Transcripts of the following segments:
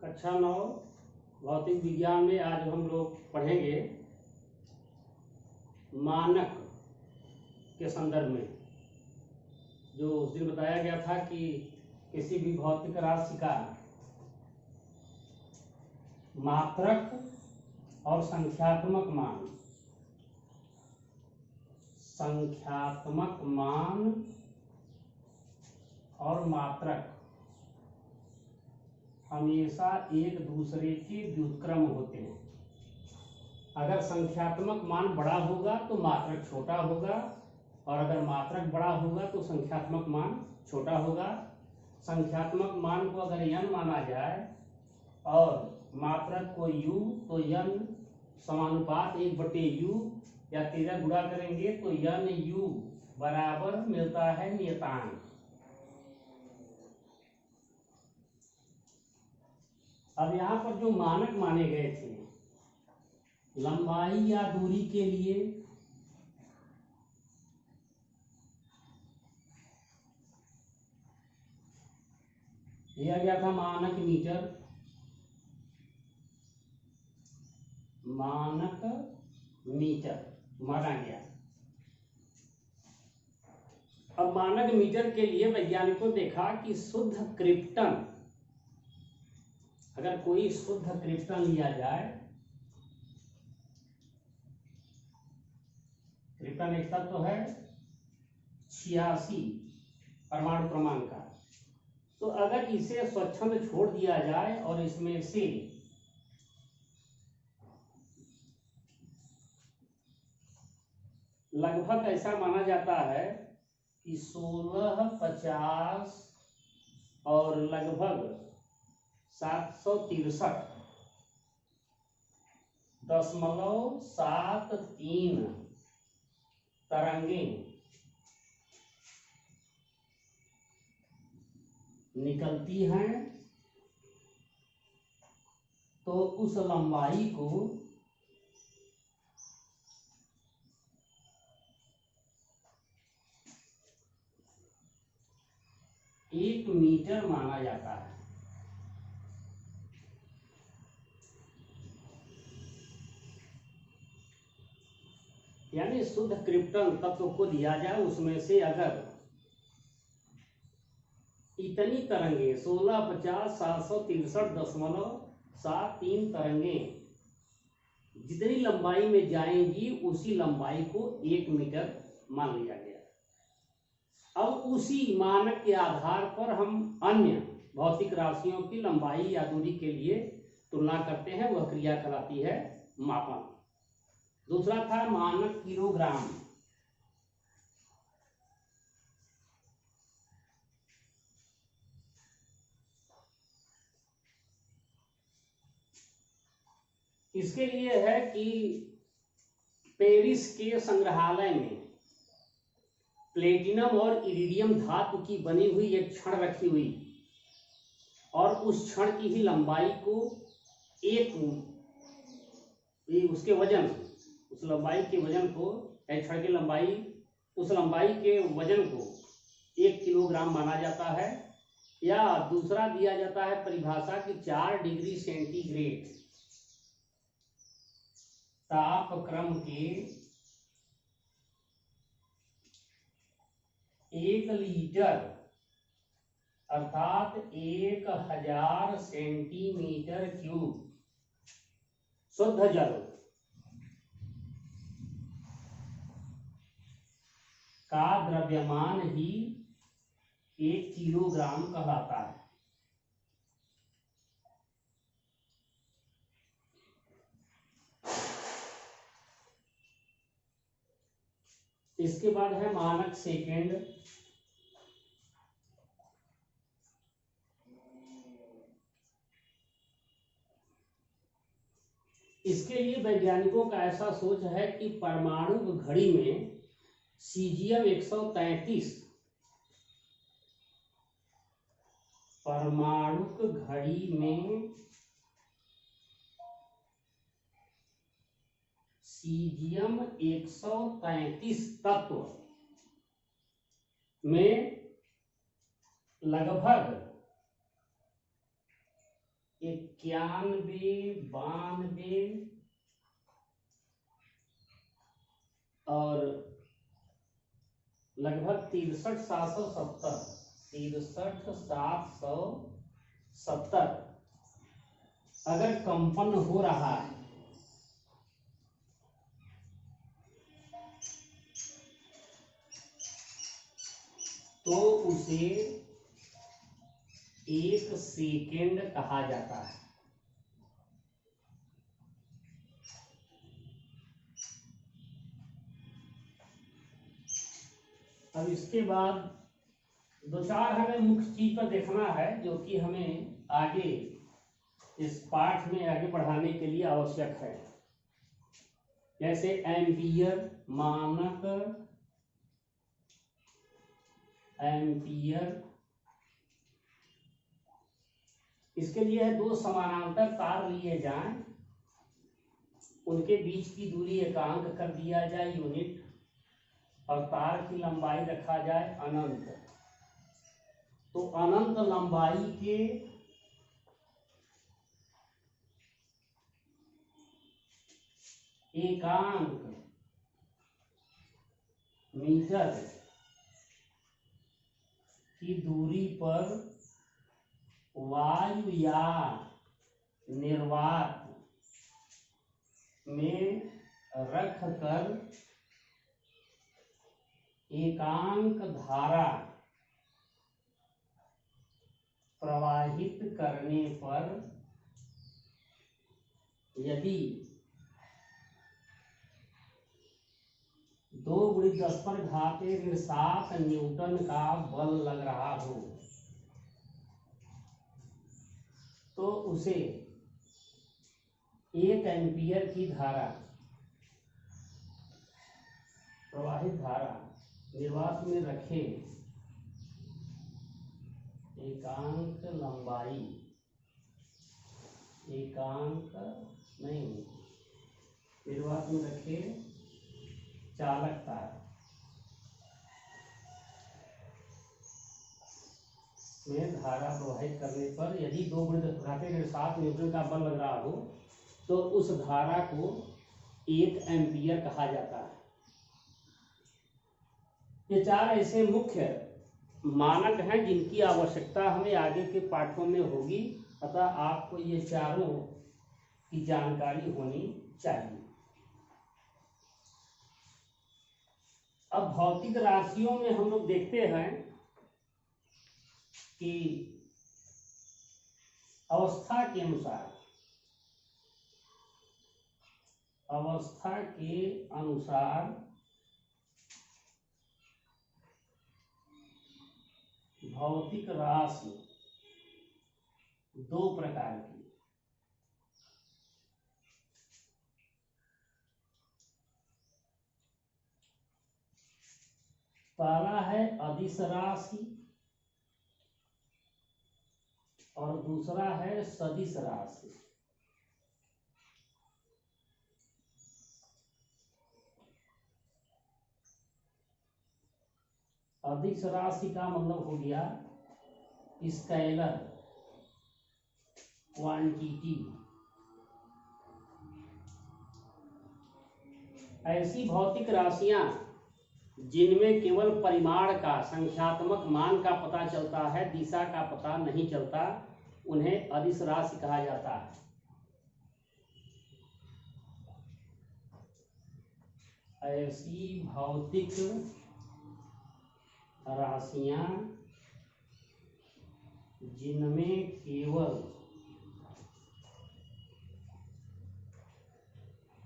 कक्षा 9 भौतिक विज्ञान में आज हम लोग पढ़ेंगे मानक के संदर्भ में। जो उस दिन बताया गया था कि किसी भी भौतिक राशि का मात्रक और संख्यात्मक मान और मात्रक हमेशा एक दूसरे के व्युत्क्रम होते हैं। अगर संख्यात्मक मान बड़ा होगा तो मात्रक छोटा होगा, और अगर मात्रक बड़ा होगा तो संख्यात्मक मान छोटा होगा। संख्यात्मक मान को अगर n माना जाए और मात्रक को u, तो n समानुपात 1/u या 13 गुणा करेंगे तो n u बराबर मिलता है नियतांक। अब यहाँ पर जो मानक माने गए थे लंबाई या दूरी के लिए, दिया गया था मानक मीटर, माना गया। अब मानक मीटर के लिए वैज्ञानिकों ने देखा कि शुद्ध क्रिप्टन, अगर कोई शुद्ध क्रिप्टन लिया जाए, क्रिप्टन एक तत्व है 86 परमाणु क्रमांक का, तो अगर इसे स्वच्छंद छोड़ दिया जाए और इसमें से लगभग ऐसा माना जाता है कि 1650 और लगभग 763.73 तरंगे निकलती हैं, तो उस लंबाई को एक मीटर माना जाता है। यानी शुद्ध क्रिप्टन तत्व को दिया जाए, उसमें से अगर इतनी तरंगे 1650 763.73 तरंगे जितनी लंबाई में जाएंगी उसी लंबाई को 1 मीटर मान लिया गया। अब उसी मानक के आधार पर हम अन्य भौतिक राशियों की लंबाई या दूरी के लिए तुलना करते हैं, वह क्रिया कहलाती है मापन। दूसरा था मानक किलोग्राम। इसके लिए है कि पेरिस के संग्रहालय में प्लेटिनम और इरिडियम धातु की बनी हुई एक छड़ रखी हुई, और उस छड़ की ही लंबाई को उसके वजन, उस लंबाई के वजन को, छड़ की लंबाई, उस लंबाई के वजन को 1 किलोग्राम माना जाता है। या दूसरा दिया जाता है परिभाषा कि 4 डिग्री सेंटीग्रेड तापक्रम के 1 लीटर अर्थात 1000 सेंटीमीटर क्यूब शुद्ध जल का द्रव्यमान ही 1 किलोग्राम कहलाता है। इसके बाद है मानक सेकेंड। इसके लिए वैज्ञानिकों का ऐसा सोच है कि परमाणु घड़ी में सीजियम 133, परमाणु घड़ी में सीजियम 133 तत्व में लगभग 91, 92 और लगभग 63,770, 63,770 अगर कंपन हो रहा है तो उसे 1 सेकेंड कहा जाता है। अब इसके बाद दो चार हमें मुख्य चीज पर देखना है जो कि हमें आगे इस पाठ में आगे बढ़ाने के लिए आवश्यक है। जैसे एम्पियर, मानक एम्पियर, इसके लिए 2 समानांतर तार लिए जाएं, उनके बीच की दूरी एकांक कर दिया जाए यूनिट, और तार की लंबाई रखा जाए अनंत। तो अनंत लंबाई के एकांक मीटर की दूरी पर वायु या निर्वात में रख कर एकांक धारा प्रवाहित करने पर यदि 2×10⁻⁷ न्यूटन का बल लग रहा हो तो उसे 1 एम्पियर की धारा, प्रवाहित धारा निर्वात में रखे, एकांक लंबाई, एकांक नहीं, निर्वात में रखे चालक तार में धारा प्रवाहित करने पर यदि 2×10⁻⁷ न्यूटन का बल लग रहा हो तो उस धारा को 1 एम्पियर कहा जाता है। ये 4 ऐसे मुख्य मानक हैं जिनकी आवश्यकता हमें आगे के पाठों में होगी, अतः आपको ये चारों की जानकारी होनी चाहिए। अब भौतिक राशियों में हम लोग देखते हैं कि अवस्था के अनुसार भौतिक राशि 2 प्रकार की। पहला है अदिश राशि और दूसरा है सदिश राशि। अदिश राशि का मतलब हो गया स्केलर क्वांटिटी, ऐसी भौतिक राशियां जिनमें केवल परिमाण का, संख्यात्मक मान का पता चलता है, दिशा का पता नहीं चलता, उन्हें अदिश राशि कहा जाता है। ऐसी भौतिक राशियां जिनमें केवल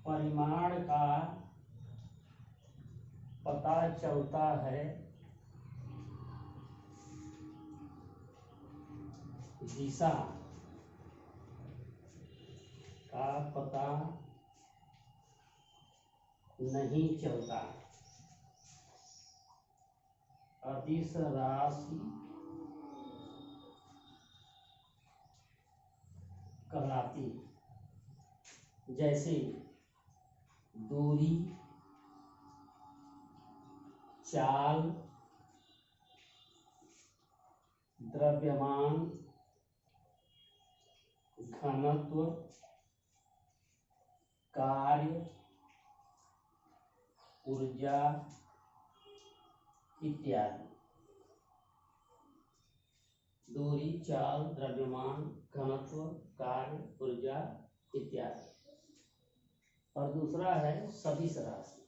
परिमाण का पता चलता है, दिशा का पता नहीं चलता, अदिश राशि कहलाती है। जैसे दूरी, चाल, द्रव्यमान, घनत्व, कार्य, ऊर्जा इत्यादि। दूरी, चाल, द्रव्यमान, घनत्व, कार्य, ऊर्जा इत्यादि। और दूसरा है सदिश राशि।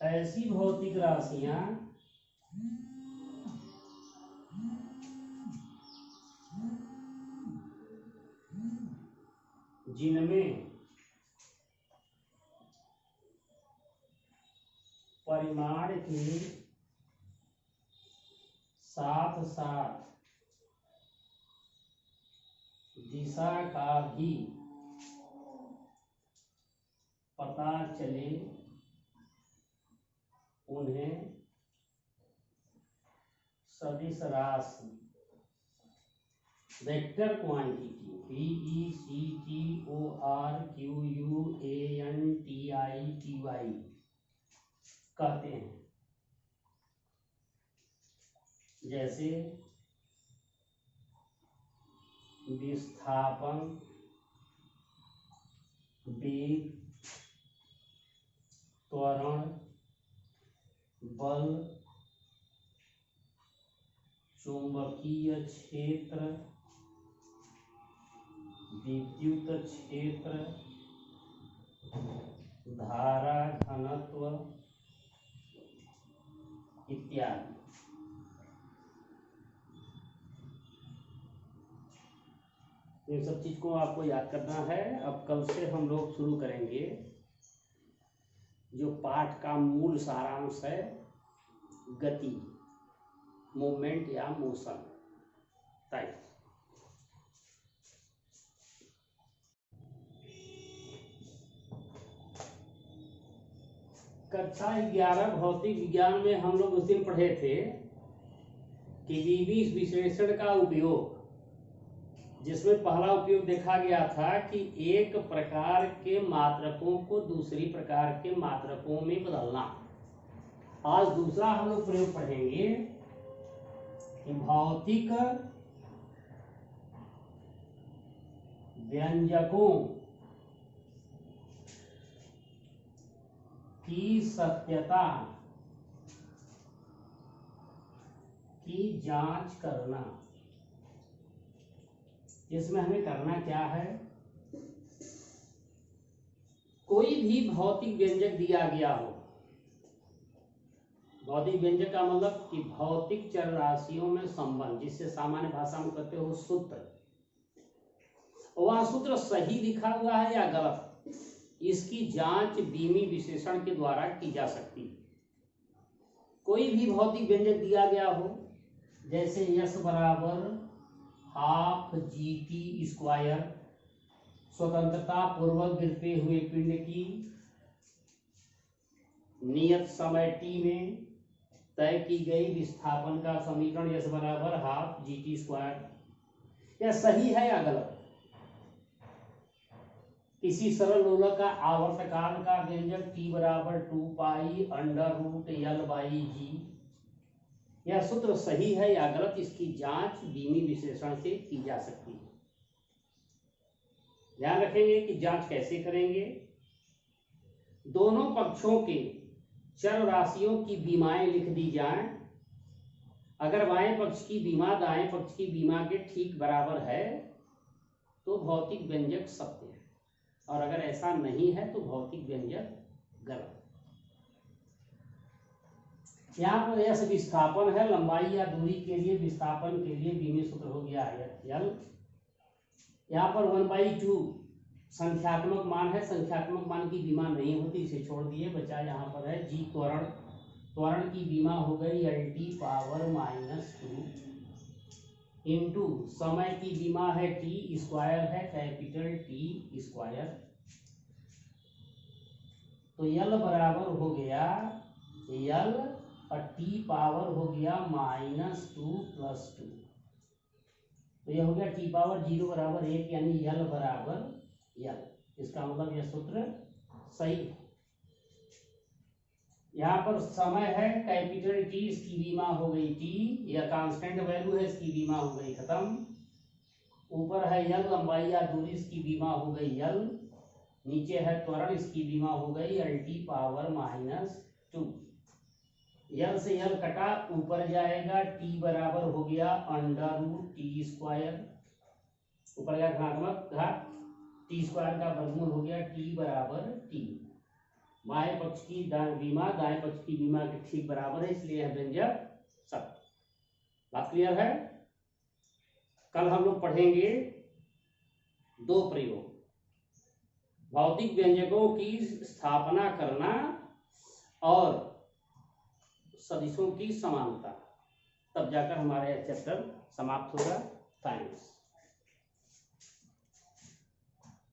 ऐसी भौतिक राशियां जिनमें परिमाण के साथ साथ दिशा का भी पता चले, उन्हें सदिश राशि, वेक्टर क्वांटिटी, VECTORQUANTITY कहते हैं। जैसे विस्थापन, वेग, त्वरण, बल, चुंबकीय क्षेत्र, विद्युत क्षेत्र, धारा घनत्व इत्यादि। इन सब चीज को आपको याद करना है। अब कल से हम लोग शुरू करेंगे जो पाठ का मूल सारांश है, गति, मूवमेंट या मोशन टाइप। कक्षा 11 भौतिक विज्ञान में हम लोग उस दिन पढ़े थे कि विभि विश्लेषण का उपयोग, जिसमें पहला उपयोग देखा गया था कि एक प्रकार के मात्रकों को दूसरी प्रकार के मात्रकों में बदलना। आज दूसरा हम लोग प्रयोग पढ़ेंगे कि भौतिक व्यंजकों की सत्यता की जांच करना। इसमें हमें करना क्या है, कोई भी भौतिक व्यंजक दिया गया हो, भौतिक व्यंजक का मतलब कि भौतिक चर राशियों में संबंध, जिससे सामान्य भाषा में कहते हो सूत्र, वह सूत्र सही लिखा हुआ है या गलत, इसकी जांच बीमी विश्लेषण के द्वारा की जा सकती है। कोई भी भौतिक व्यंजक दिया गया हो, जैसे यश बराबर हाफ GT², स्वतंत्रता पूर्वक गिरते हुए पिंड की नियत समय t में तय की गई विस्थापन का समीकरण यश बराबर हाफ GT², यह सही है या गलत। किसी सरल लोलक का आवर्तकाल का व्यंजक t बराबर 2π√L/G, यह सूत्र सही है या गलत, इसकी जांच बीमी विश्लेषण से की जा सकती है। ध्यान रखेंगे कि जांच कैसे करेंगे। दोनों पक्षों के चर राशियों की बीमाएं लिख दी जाएं। अगर बाएं पक्ष की बीमा दाएं पक्ष की बीमा के ठीक बराबर है तो भौतिक व्यंजक सत्य है, और अगर ऐसा नहीं है तो भौतिक व्यंजक गलत। यहाँ पर यश विस्थापन है, लंबाई या दूरी के लिए विस्थापन के लिए बीमी सूत्र हो गया है L। यहाँ पर 1/2 संख्यात्मक मान है, संख्यात्मक मान की बीमा नहीं होती, इसे छोड़ दिए, बचा यहाँ पर है G त्वरण। त्वरण की बीमा हो गई L⁻⁻2 इंटू समय की बीमा है T² है, कैपिटल T²। तो L बराबर हो गया L और T पावर हो गया -2 + 2, तो यह हो गया T पावर 0 बराबर 1, यानी L बराबर L। इसका मतलब यह सूत्र सही है। यहाँ पर समय है कैपिटल टी, इसकी बीमा हो गई टी, यह कांस्टेंट वैल्यू है, इसकी बीमा हो गई खत्म। ऊपर है यल, लंबाई या दूरी, इसकी बीमा हो गई यल। नीचे है त्वरण, इसकी बीमा हो गई एल टी पावर -2। यल से यल कटा, ऊपर जाएगा, टी बराबर हो गया √t²। ऊपर गया धनात्मक घात, t² का वर्गमूल हो गया t बराबर t। बाएं पक्ष की बीमा दाएं पक्ष की बीमा के ठीक बराबर है, इसलिए यह व्यंजक सत्य। बात क्लियर है। कल हम लोग पढ़ेंगे 2 प्रयोग, भौतिक व्यंजकों की स्थापना करना और सदिशों की समानता, तब जाकर हमारा यह चैप्टर समाप्त होगा। थैंक्स।